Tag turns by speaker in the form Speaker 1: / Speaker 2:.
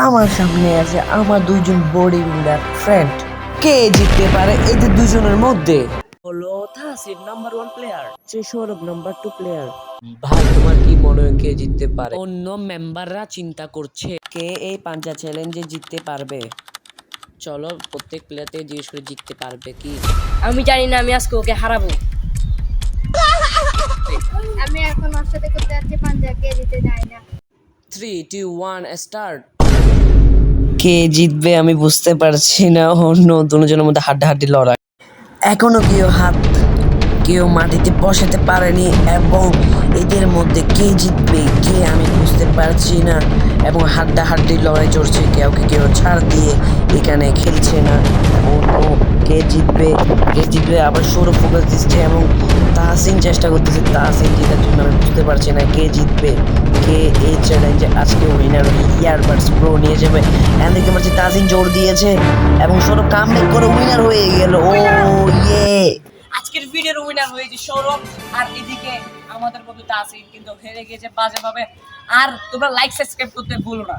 Speaker 1: আমার সামনে আছে আমার দুইজন বডি বিল্ডার ফ্রেন্ড। কে জিততে পারে এদের দুজনের মধ্যে? হলো তাসির নাম্বার 1 প্লেয়ার, যে সৌরভ নাম্বার 2 প্লেয়ার। ভাই তোমার কি মনে হয় কে জিততে পারে? অন্য মেম্বাররা চিন্তা করছে কে এই পাঞ্জা চ্যালেঞ্জে জিততে পারবে। চলো প্রত্যেক প্লেয়ার থেকে জিজ্ঞেস করে জিততে পারবে কি।
Speaker 2: আমি জানি না, আমি আজকে ওকে হারাবো।
Speaker 3: আমি এখন ওর সাথে করতে যাচ্ছি পাঞ্জাকে দিতে যাই না।
Speaker 1: 3 2 1 স্টার্ট। কে জিতবে আমি বুঝতে পারছি না। অন্য দুজনের মধ্যে হাড্ডাহাড্ডি লড়াই। এখনো কেউ মাটিতে বসাতে পারেনি এবং এদের মধ্যে কে জিতবে কে আমি বুঝতে পারছি না। এবং হাড্ডাহাড্ডি লড়াই চলছে, কেউ ছাড় দিয়ে এখানে খেলছে না। এবং কে জিতবে আবার সৌরভ ফোকাস দিচ্ছে এবং তাহসিন চেষ্টা করতেছে তাহসিন জেতার জন্য। আমি বুঝতে পারছি না কে জিতবে, কে এই চ্যালেঞ্জে আজকে উইনার ইয়ারবাডস প্রো নিয়ে যাবে। এখন দেখতে পাচ্ছি তাহসিন জোর দিয়েছে এবং সৌরভ কামব্যাক করে উইনার হয়ে গেল। ও ইয়ে,
Speaker 2: আজকের ভিডিওর উইনার হয়েছে সৌরভ, আর এদিকে আমাদের মধ্যে তাসিন কিন্তু হেরে গেছে বাজেভাবে। আর তোমরা লাইক সাবস্ক্রাইব করতে ভুলো না।